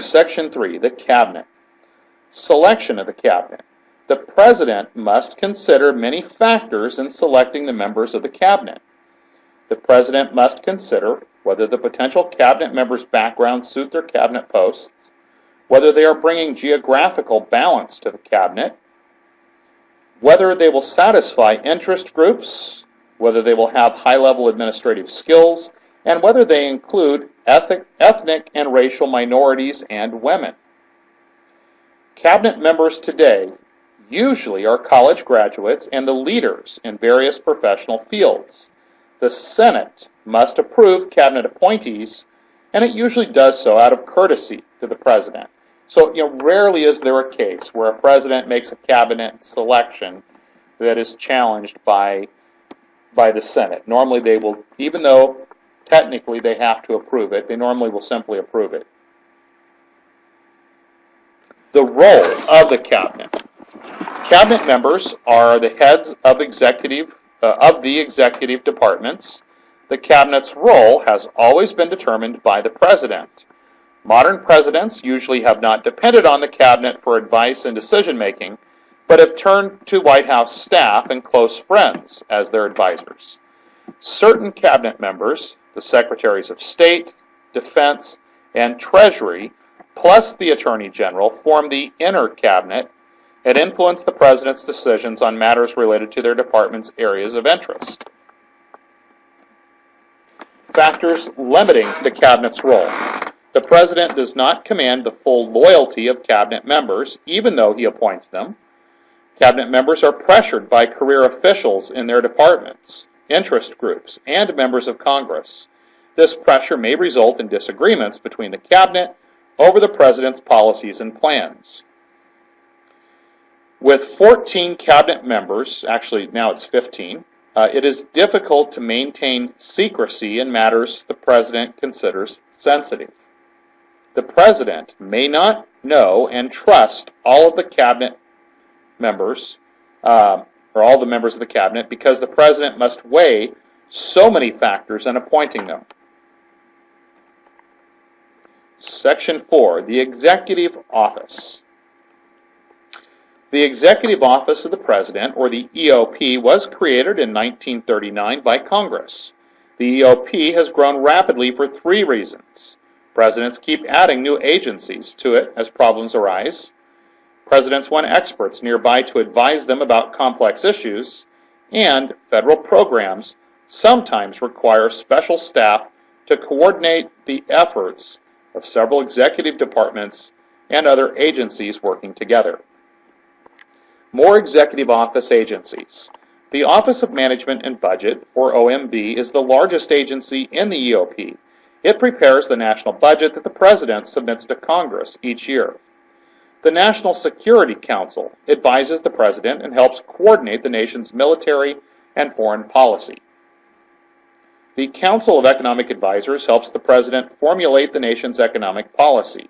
Section 3, the Cabinet. Selection of the Cabinet. The President must consider many factors in selecting the members of the Cabinet. The President must consider whether the potential Cabinet members' backgrounds suit their Cabinet posts, whether they are bringing geographical balance to the Cabinet, whether they will satisfy interest groups, whether they will have high-level administrative skills, and whether they include ethnic and racial minorities and women. Cabinet members today usually are college graduates and the leaders in various professional fields. The Senate must approve Cabinet appointees, and it usually does so out of courtesy to the President. So, rarely is there a case where a President makes a Cabinet selection that is challenged by the Senate. Normally they will, even though technically they have to approve it, they normally will simply approve it. The role of the Cabinet. Cabinet members are the heads of the executive departments. The Cabinet's role has always been determined by the President. Modern presidents usually have not depended on the Cabinet for advice and decision-making, but have turned to White House staff and close friends as their advisors. Certain Cabinet members, the Secretaries of State, Defense, and Treasury, plus the Attorney General, form the inner Cabinet and influence the President's decisions on matters related to their department's areas of interest. Factors limiting the Cabinet's role. The President does not command the full loyalty of Cabinet members, even though he appoints them. Cabinet members are pressured by career officials in their departments, interest groups, and members of Congress. This pressure may result in disagreements between the Cabinet over the President's policies and plans. With 14 Cabinet members, actually now it's 15, it is difficult to maintain secrecy in matters the President considers sensitive. The President may not know and trust all of the Cabinet members, or all the members of the Cabinet, because the President must weigh so many factors in appointing them. Section 4, the Executive Office. The Executive Office of the President, or the EOP, was created in 1939 by Congress. The EOP has grown rapidly for three reasons. Presidents keep adding new agencies to it as problems arise. Presidents want experts nearby to advise them about complex issues, and federal programs sometimes require special staff to coordinate the efforts of several executive departments and other agencies working together. More executive office agencies. The Office of Management and Budget, or OMB, is the largest agency in the EOP. It prepares the national budget that the President submits to Congress each year. The National Security Council advises the President and helps coordinate the nation's military and foreign policy. The Council of Economic Advisors helps the President formulate the nation's economic policy.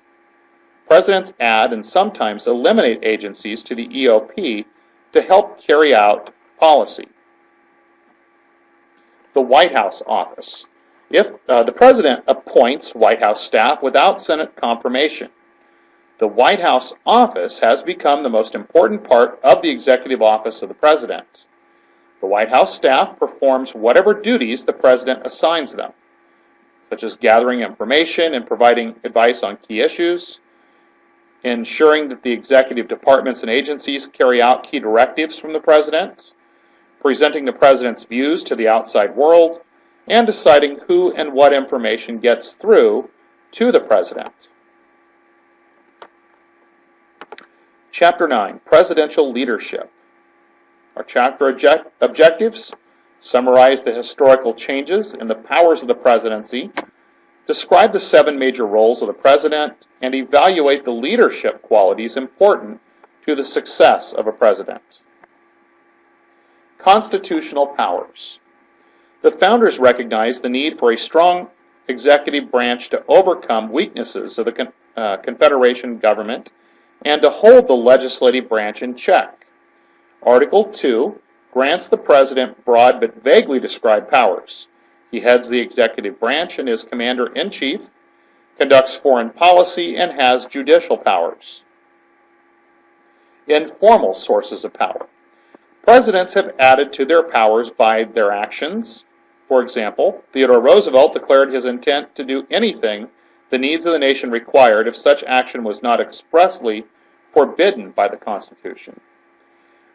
Presidents add and sometimes eliminate agencies to the EOP to help carry out policy. The White House Office. If the President appoints White House staff without Senate confirmation, the White House office has become the most important part of the executive office of the President. The White House staff performs whatever duties the President assigns them, such as gathering information and providing advice on key issues, ensuring that the executive departments and agencies carry out key directives from the President, presenting the President's views to the outside world, and deciding who and what information gets through to the President. Chapter 9, Presidential Leadership. Our chapter objectives summarize the historical changes in the powers of the presidency, describe the 7 major roles of the President, and evaluate the leadership qualities important to the success of a President. Constitutional powers. The Founders recognized the need for a strong executive branch to overcome weaknesses of the Confederation government and to hold the legislative branch in check. Article 2 grants the President broad but vaguely described powers. He heads the executive branch and is commander-in-chief. conducts foreign policy, and has judicial powers. Informal sources of power. Presidents have added to their powers by their actions. For example, Theodore Roosevelt declared his intent to do anything the needs of the nation required if such action was not expressly forbidden by the Constitution.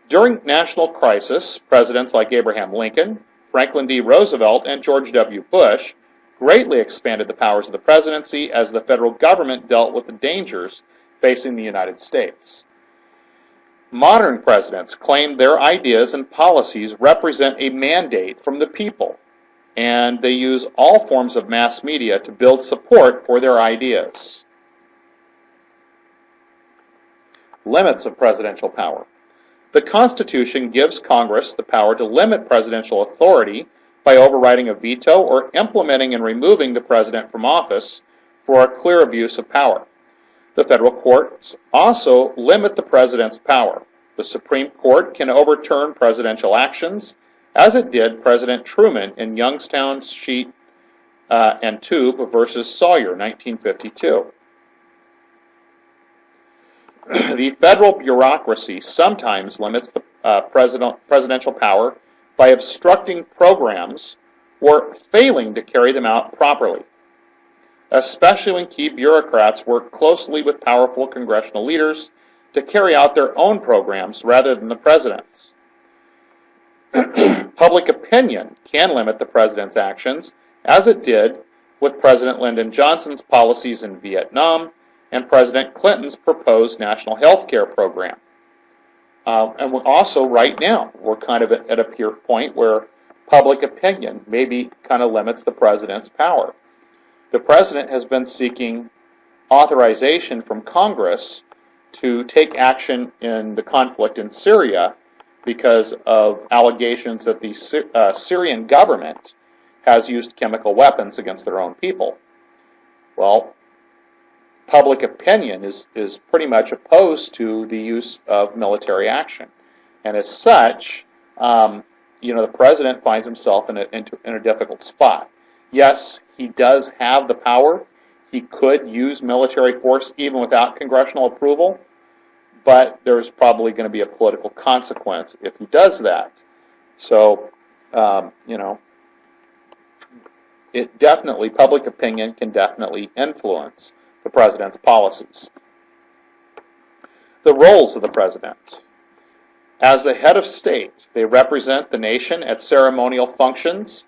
During national crisis, presidents like Abraham Lincoln, Franklin D. Roosevelt, and George W. Bush greatly expanded the powers of the presidency as the federal government dealt with the dangers facing the United States. Modern presidents claim their ideas and policies represent a mandate from the people, and they use all forms of mass media to build support for their ideas. Limits of presidential power. The Constitution gives Congress the power to limit presidential authority by overriding a veto or implementing and removing the president from office for a clear abuse of power. The federal courts also limit the president's power. The Supreme Court can overturn presidential actions, as it did President Truman in Youngstown Sheet and Tube versus Sawyer, 1952. The federal bureaucracy sometimes limits the presidential power by obstructing programs or failing to carry them out properly, especially when key bureaucrats work closely with powerful congressional leaders to carry out their own programs rather than the president's. Public opinion can limit the president's actions, as it did with President Lyndon Johnson's policies in Vietnam and President Clinton's proposed national health care program. And we're also, right now, we're kind of at a point where public opinion maybe kind of limits the president's power. The president has been seeking authorization from Congress to take action in the conflict in Syria because of allegations that the Syrian government has used chemical weapons against their own people. Well, public opinion is pretty much opposed to the use of military action. And as such, the president finds himself in a difficult spot. Yes, he does have the power. He could use military force even without congressional approval, but there's probably going to be a political consequence if he does that. So, public opinion can definitely influence the president's policies. The roles of the president. As the head of state, they represent the nation at ceremonial functions.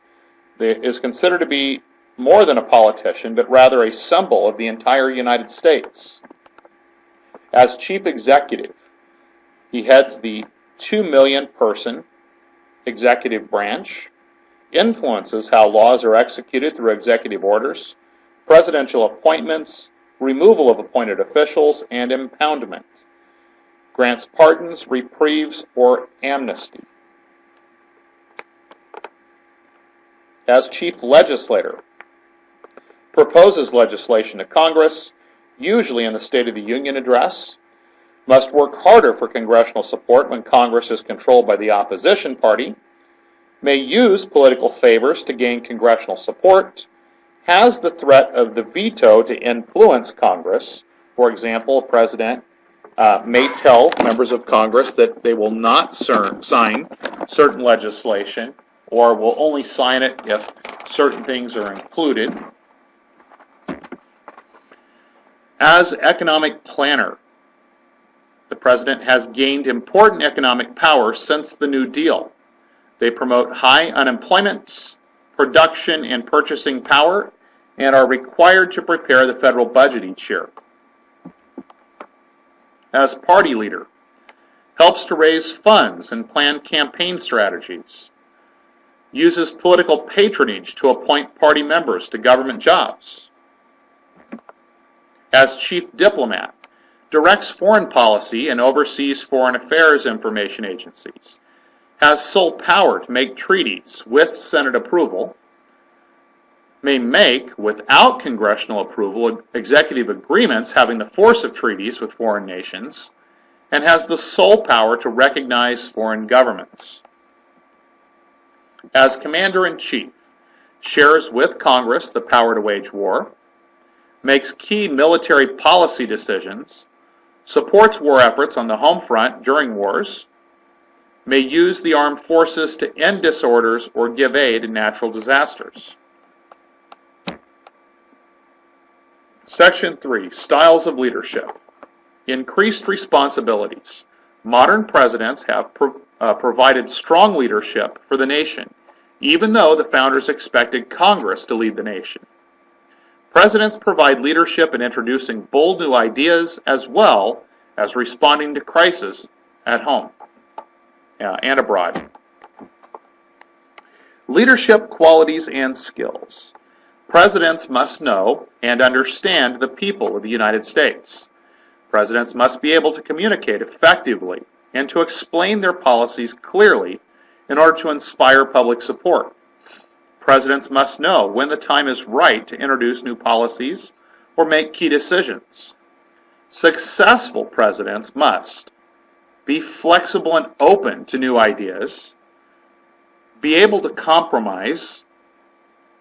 They is considered to be more than a politician, but rather a symbol of the entire United States. As chief executive, he heads the 2 million person executive branch, influences how laws are executed through executive orders, presidential appointments, removal of appointed officials, and impoundment, grants pardons, reprieves, or amnesty. As chief legislator, proposes legislation to Congress, usually in the State of the Union address, must work harder for congressional support when Congress is controlled by the opposition party, may use political favors to gain congressional support, has the threat of the veto to influence Congress. For example, a president may tell members of Congress that they will not sign certain legislation or will only sign it if certain things are included. As economic planner, the president has gained important economic power since the New Deal. They promote high unemployment, production and purchasing power, and are required to prepare the federal budget each year. As party leader, helps to raise funds and plan campaign strategies, uses political patronage to appoint party members to government jobs. As chief diplomat, directs foreign policy and oversees foreign affairs information agencies, has sole power to make treaties with Senate approval, may make, without congressional approval, executive agreements having the force of treaties with foreign nations, and has the sole power to recognize foreign governments. As commander-in-chief, shares with Congress the power to wage war, makes key military policy decisions, supports war efforts on the home front during wars, may use the armed forces to end disorders or give aid in natural disasters. Section 3, Styles of Leadership. Increased responsibilities. Modern presidents have provided strong leadership for the nation, even though the founders expected Congress to lead the nation. Presidents provide leadership in introducing bold new ideas as well as responding to crises at home and abroad. Leadership qualities and skills. Presidents must know and understand the people of the United States. Presidents must be able to communicate effectively and to explain their policies clearly in order to inspire public support. Presidents must know when the time is right to introduce new policies or make key decisions. Successful presidents must be flexible and open to new ideas, be able to compromise,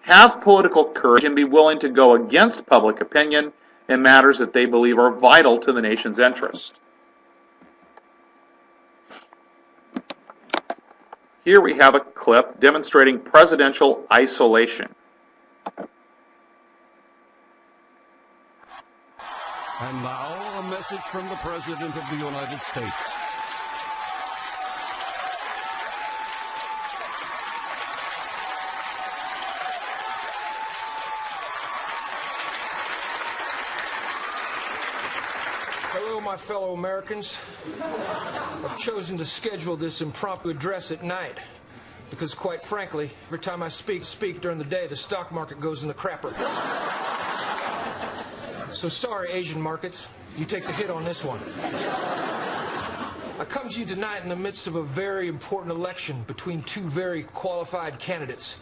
have political courage, and be willing to go against public opinion in matters that they believe are vital to the nation's interest. Here we have a clip demonstrating presidential isolation. And now, a message from the President of the United States. Hello, my fellow Americans. I've chosen to schedule this impromptu address at night because, quite frankly, every time I speak during the day, the stock market goes in the crapper. So sorry, Asian markets. You take the hit on this one. I come to you tonight in the midst of a very important election between two very qualified candidates,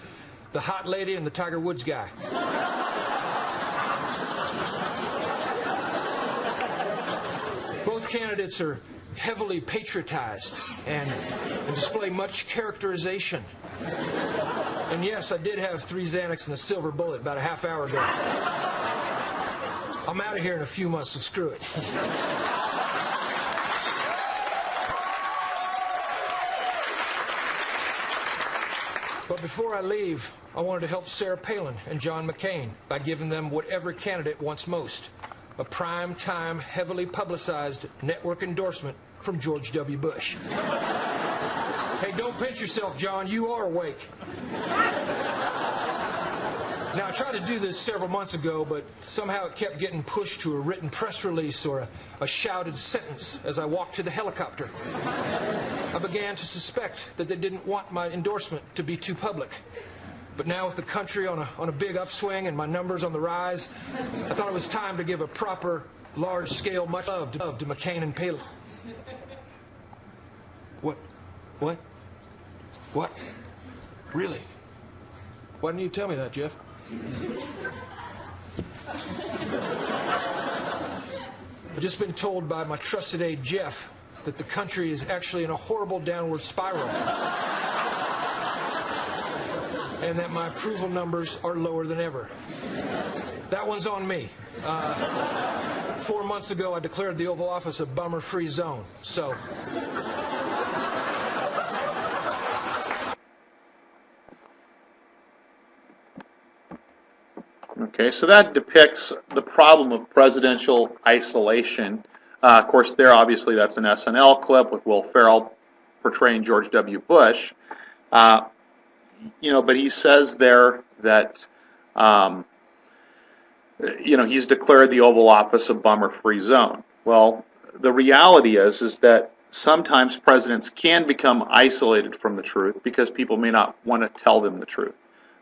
the hot lady and the Tiger Woods guy. Both candidates are heavily patriotized and display much characterization. And yes, I did have 3 Xanax and a silver bullet about a half hour ago. I'm out of here in a few months, so screw it. But before I leave, I wanted to help Sarah Palin and John McCain by giving them what every candidate wants most: a prime-time, heavily publicized network endorsement from George W. Bush. Hey, don't pinch yourself, John. You are awake. Now, I tried to do this several months ago, but somehow it kept getting pushed to a written press release or a shouted sentence as I walked to the helicopter. I began to suspect that they didn't want my endorsement to be too public. But now, with the country on a big upswing and my numbers on the rise, I thought it was time to give a proper, large-scale, much love to McCain and Palin. What? Really? Why didn't you tell me that, Jeff? I've just been told by my trusted aide, Jeff, that the country is actually in a horrible downward spiral. And that my approval numbers are lower than ever. That one's on me. 4 months ago, I declared the Oval Office a bummer-free zone. So... Okay, so that depicts the problem of presidential isolation. Of course, obviously that's an SNL clip with Will Ferrell portraying George W. Bush. But he says there that, he's declared the Oval Office a bummer-free zone. Well, the reality is that sometimes presidents can become isolated from the truth because people may not want to tell them the truth.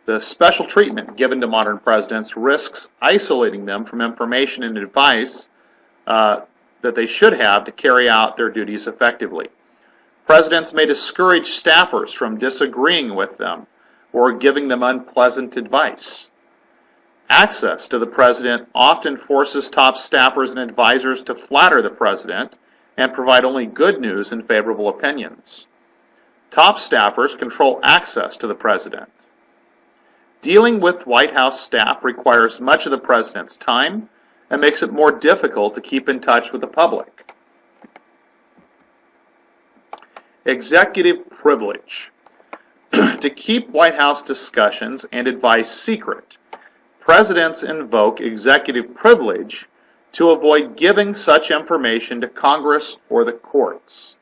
The special treatment given to modern presidents risks isolating them from information and advice that they should have to carry out their duties effectively. Presidents may discourage staffers from disagreeing with them or giving them unpleasant advice. Access to the president often forces top staffers and advisors to flatter the president and provide only good news and favorable opinions. Top staffers control access to the president. Dealing with White House staff requires much of the president's time and makes it more difficult to keep in touch with the public. Executive privilege. To keep White House discussions and advice secret, presidents invoke executive privilege to avoid giving such information to Congress or the courts.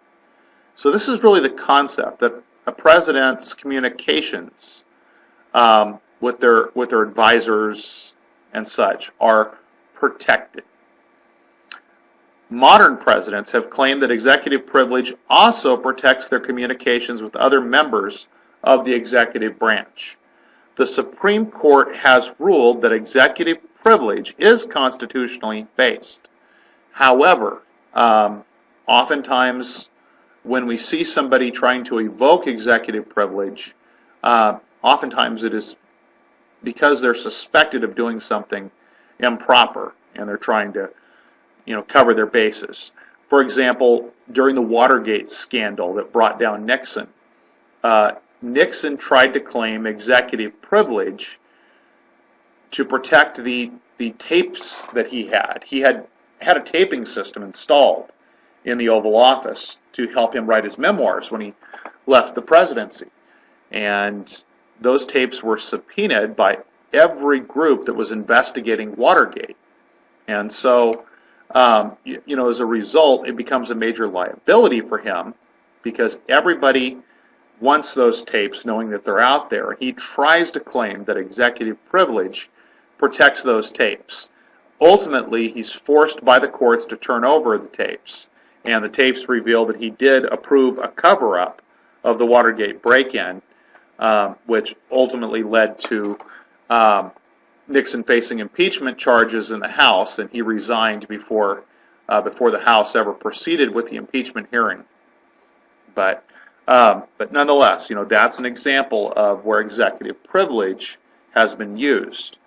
So this is really the concept that a president's communications with their advisors and such are protected. Modern presidents have claimed that executive privilege also protects their communications with other members of the executive branch. The Supreme Court has ruled that executive privilege is constitutionally based. However, oftentimes when we see somebody trying to evoke executive privilege, oftentimes it is because they're suspected of doing something improper and they're trying to, cover their bases. For example, during the Watergate scandal that brought down Nixon, Nixon tried to claim executive privilege to protect the tapes that he had. He had a taping system installed in the Oval Office to help him write his memoirs when he left the presidency. And those tapes were subpoenaed by every group that was investigating Watergate. And so, as a result, it becomes a major liability for him because everybody wants those tapes knowing that they're out there. He tries to claim that executive privilege protects those tapes. Ultimately, he's forced by the courts to turn over the tapes, and the tapes reveal that he did approve a cover-up of the Watergate break-in, which ultimately led to Nixon facing impeachment charges in the House, and he resigned before the House ever proceeded with the impeachment hearing. But nonetheless, that's an example of where executive privilege has been used.